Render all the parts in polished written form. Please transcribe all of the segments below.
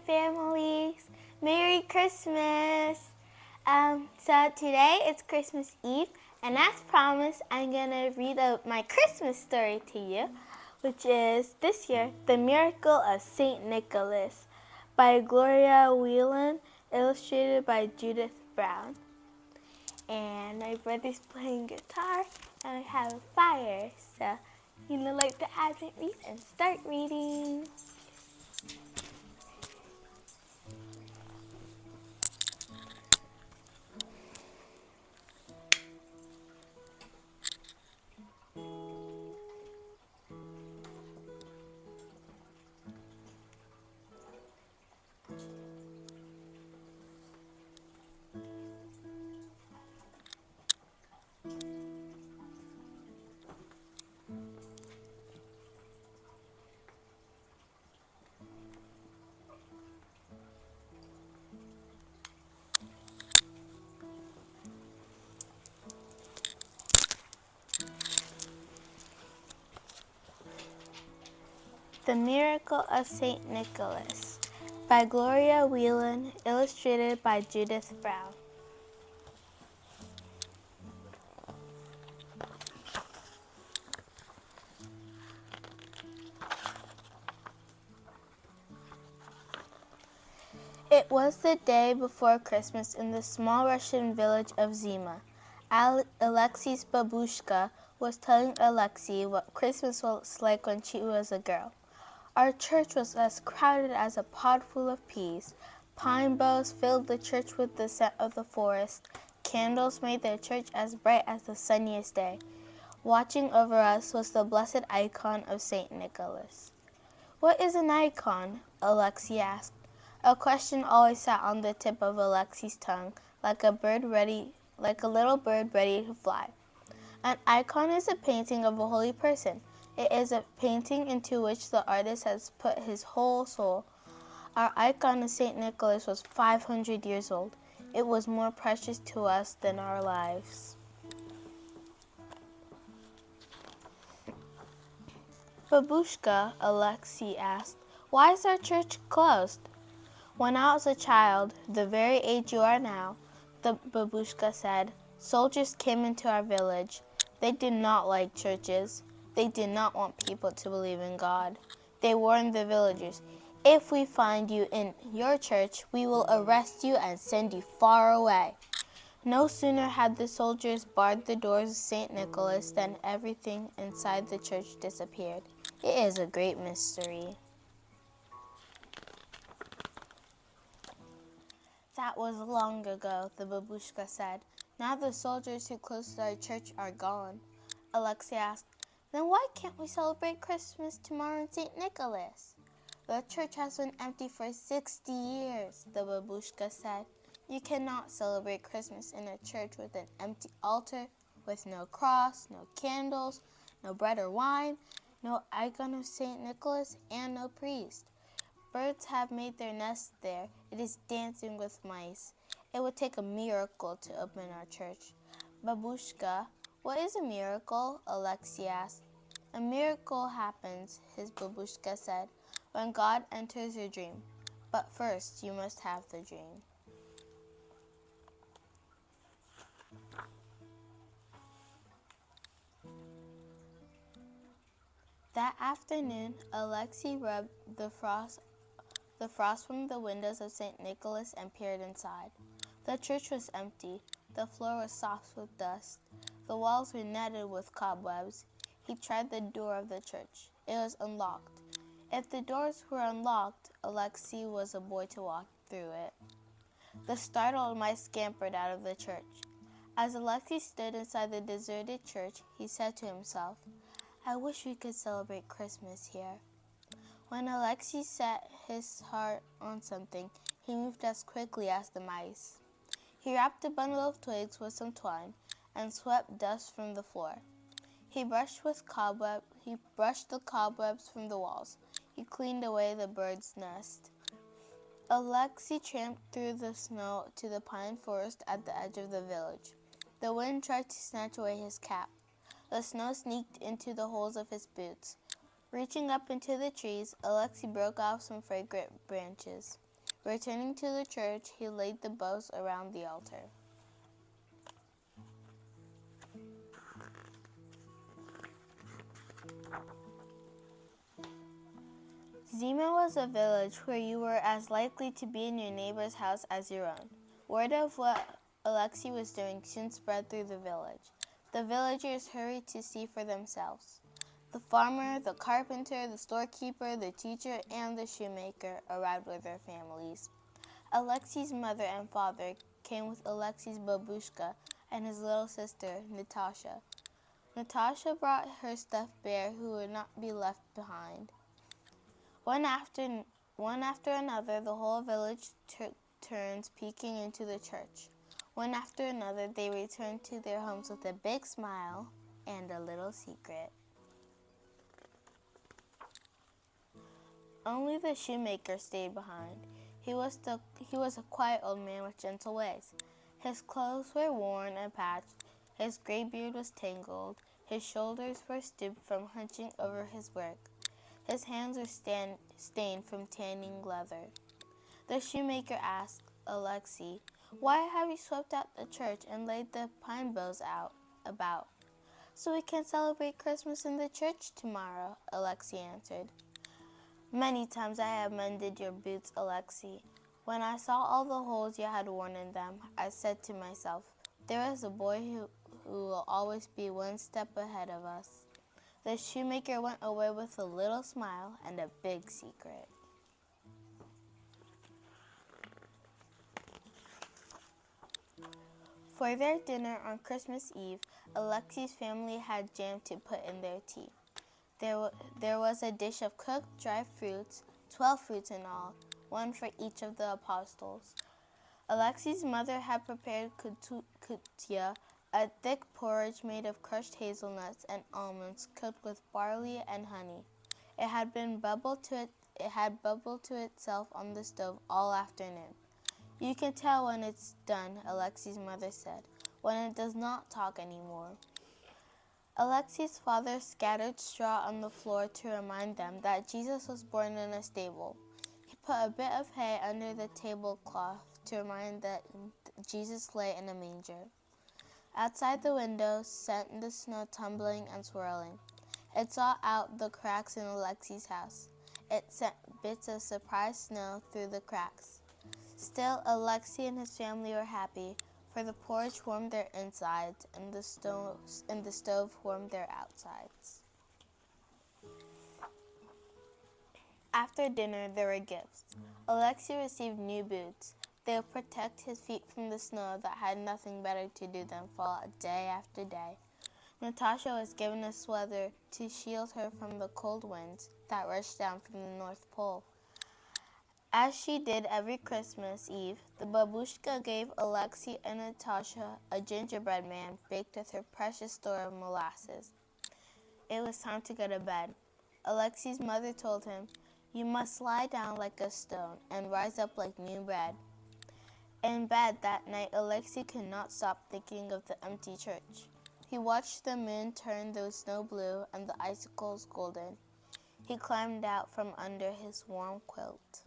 families. Merry Christmas. So today it's Christmas Eve, and as promised, I'm going to read my Christmas story to you, which is this year, The Miracle of St. Nicholas by Gloria Whelan, illustrated by Judith Brown. And my brother's playing guitar, and I have a fire, so light the Advent wreath and start reading. The Miracle of St. Nicholas by Gloria Whelan, illustrated by Judith Brown. It was the day before Christmas in the small Russian village of Zima. Alexei's babushka was telling Alexei what Christmas was like when she was a girl. Our church was as crowded as a pod full of peas. Pine boughs filled the church with the scent of the forest. Candles made the church as bright as the sunniest day. Watching over us was the blessed icon of St. Nicholas. "What is an icon?" Alexei asked. A question always sat on the tip of Alexei's tongue, like a little bird ready to fly. An icon is a painting of a holy person. It is a painting into which the artist has put his whole soul. Our icon of St. Nicholas was 500 years old. It was more precious to us than our lives. "Babushka," Alexei asked, "why is our church closed?" "When I was a child, the very age you are now," the babushka said, "soldiers came into our village. They did not like churches. They did not want people to believe in God. They warned the villagers, 'If we find you in your church, we will arrest you and send you far away.' No sooner had the soldiers barred the doors of St. Nicholas than everything inside the church disappeared. It is a great mystery." "That was long ago," the babushka said. "Now the soldiers who closed our church are gone." Alexei asked, "Then why can't we celebrate Christmas tomorrow in St. Nicholas?" "The church has been empty for 60 years, the babushka said. "You cannot celebrate Christmas in a church with an empty altar, with no cross, no candles, no bread or wine, no icon of St. Nicholas, and no priest. Birds have made their nests there. It is dancing with mice. It would take a miracle to open our church." "Babushka, what is a miracle?" Alexei asked. "A miracle happens," his babushka said, "when God enters your dream. But first you must have the dream." That afternoon, Alexei rubbed the frost from the windows of St. Nicholas and peered inside. The church was empty. The floor was soft with dust. The walls were netted with cobwebs. He tried the door of the church. It was unlocked. If the doors were unlocked, Alexei was a boy to walk through it. The startled mice scampered out of the church. As Alexei stood inside the deserted church, he said to himself, "I wish we could celebrate Christmas here." When Alexei set his heart on something, he moved as quickly as the mice. He wrapped a bundle of twigs with some twine and swept dust from the floor. He brushed the cobwebs from the walls. He cleaned away the bird's nest. Alexei tramped through the snow to the pine forest at the edge of the village. The wind tried to snatch away his cap. The snow sneaked into the holes of his boots. Reaching up into the trees, Alexei broke off some fragrant branches. Returning to the church, he laid the boughs around the altar. Zima was a village where you were as likely to be in your neighbor's house as your own. Word of what Alexei was doing soon spread through the village. The villagers hurried to see for themselves. The farmer, the carpenter, the storekeeper, the teacher, and the shoemaker arrived with their families. Alexei's mother and father came with Alexei's babushka and his little sister, Natasha. Natasha brought her stuffed bear who would not be left behind. One after another, the whole village turns peeking into the church. One after another, they return to their homes with a big smile and a little secret. Only the shoemaker stayed behind. He was a quiet old man with gentle ways. His clothes were worn and patched. His gray beard was tangled. His shoulders were stooped from hunching over his work. His hands were stained from tanning leather. The shoemaker asked Alexei, "Why have you swept out the church and laid the pine boughs about?" "So we can celebrate Christmas in the church tomorrow," Alexei answered. "Many times I have mended your boots, Alexei. When I saw all the holes you had worn in them, I said to myself, there is a boy who will always be one step ahead of us." The shoemaker went away with a little smile and a big secret. For their dinner on Christmas Eve, Alexei's family had jam to put in their tea. There was a dish of cooked dry fruits, 12 fruits in all, one for each of the apostles. Alexei's mother had prepared kutia, a thick porridge made of crushed hazelnuts and almonds cooked with barley and honey. It had bubbled to itself on the stove all afternoon. "You can tell when it's done," Alexei's mother said, "when it does not talk anymore." Alexei's father scattered straw on the floor to remind them that Jesus was born in a stable. He put a bit of hay under the tablecloth to remind that Jesus lay in a manger. Outside the window sent the snow tumbling and swirling. It saw out the cracks in Alexei's house. It sent bits of surprised snow through the cracks. Still, Alexei and his family were happy, for the porridge warmed their insides and the stove warmed their outsides. After dinner, there were gifts. Alexei received new boots. They would protect his feet from the snow that had nothing better to do than fall day after day. Natasha was given a sweater to shield her from the cold winds that rushed down from the North Pole. As she did every Christmas Eve, the babushka gave Alexei and Natasha a gingerbread man baked with her precious store of molasses. It was time to go to bed. Alexei's mother told him, "You must lie down like a stone and rise up like new bread." In bed that night, Alexei could not stop thinking of the empty church. He watched the moon turn the snow blue and the icicles golden. He climbed out from under his warm quilt.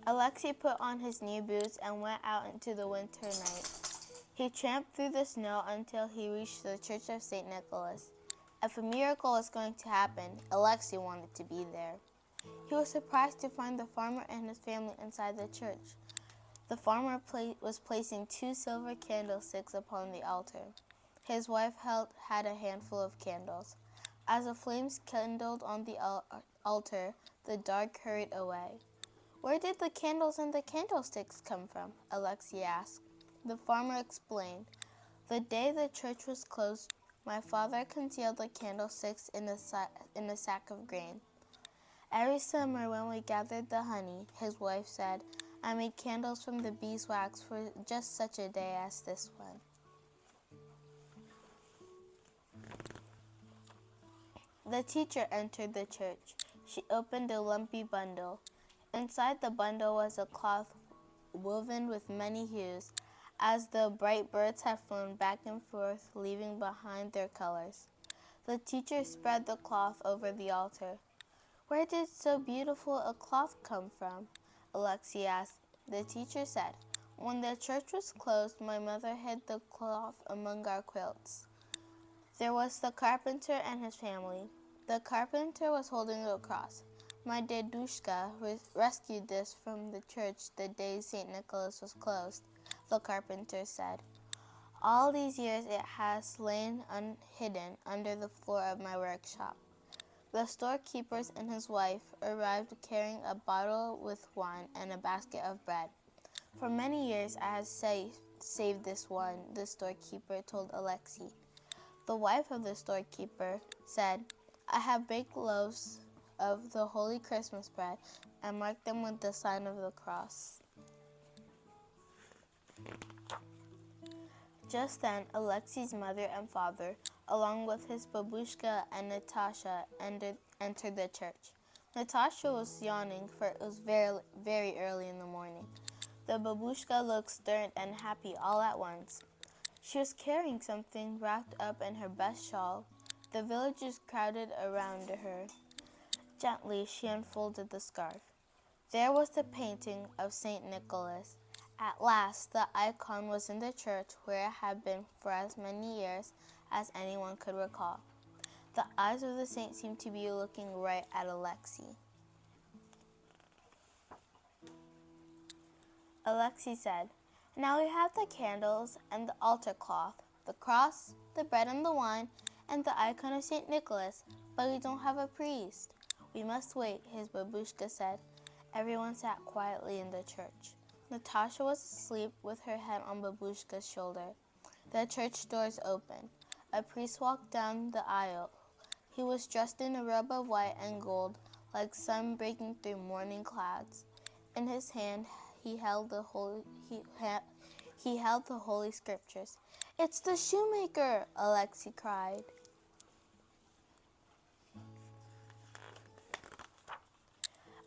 Alexei put on his new boots and went out into the winter night. He tramped through the snow until he reached the Church of St. Nicholas. If a miracle was going to happen, Alexei wanted to be there. He was surprised to find the farmer and his family inside the church. The farmer was placing 2 silver candlesticks upon the altar. His wife had a handful of candles. As the flames kindled on the altar, the dark hurried away. "Where did the candles and the candlesticks come from?" Alexei asked. The farmer explained, "The day the church was closed, my father concealed the candlesticks in a sack of grain. Every summer when we gathered the honey," his wife said, "I made candles from the beeswax for just such a day as this one." The teacher entered the church. She opened a lumpy bundle. Inside the bundle was a cloth woven with many hues, as the bright birds had flown back and forth, leaving behind their colors. The teacher spread the cloth over the altar. "Where did so beautiful a cloth come from?" Alexei asked. The teacher said, "When the church was closed, my mother hid the cloth among our quilts." There was the carpenter and his family. The carpenter was holding a cross. "My dedushka rescued this from the church the day St. Nicholas was closed," the carpenter said. "All these years it has lain hidden under the floor of my workshop." The storekeeper and his wife arrived carrying a bottle with wine and a basket of bread. "For many years I have saved this wine," the storekeeper told Alexei. The wife of the storekeeper said, "I have baked loaves of the holy Christmas bread and marked them with the sign of the cross." Just then, Alexei's mother and father, along with his babushka and Natasha, entered the church. Natasha was yawning, for it was very, very early in the morning. The babushka looked stern and happy all at once. She was carrying something wrapped up in her best shawl. The villagers crowded around her. Gently, she unfolded the scarf. There was the painting of St. Nicholas. At last, the icon was in the church where it had been for as many years as anyone could recall. The eyes of the saint seemed to be looking right at Alexei. Alexei said, "Now we have the candles and the altar cloth, the cross, the bread and the wine, and the icon of St. Nicholas, but we don't have a priest." "We must wait," his babushka said. Everyone sat quietly in the church. Natasha was asleep with her head on babushka's shoulder. The church doors opened. A priest walked down the aisle. He was dressed in a robe of white and gold, like sun breaking through morning clouds. In his hand he held the holy scriptures. "It's the shoemaker!" Alexei cried.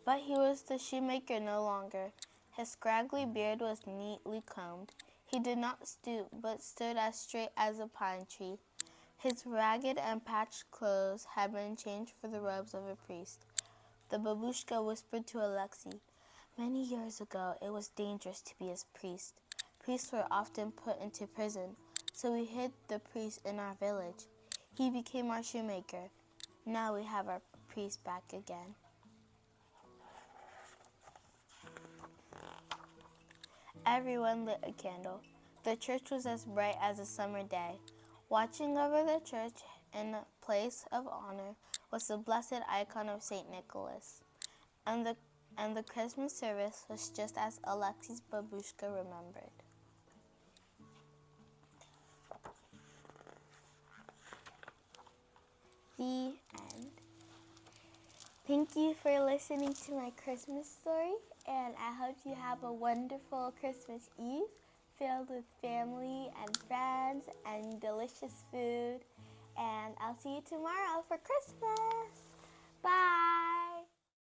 But he was the shoemaker no longer. His scraggly beard was neatly combed. He did not stoop, but stood as straight as a pine tree. His ragged and patched clothes had been changed for the robes of a priest. The babushka whispered to Alexei, "Many years ago it was dangerous to be a priest. Priests were often put into prison, so we hid the priest in our village. He became our shoemaker. Now we have our priest back again." Everyone lit a candle. The church was as bright as a summer day. Watching over the church in a place of honor was the blessed icon of St. Nicholas. And the Christmas service was just as Alexei's babushka remembered. The end. Thank you for listening to my Christmas story, and I hope you have a wonderful Christmas Eve filled with family and friends and delicious food. And I'll see you tomorrow for Christmas. Bye!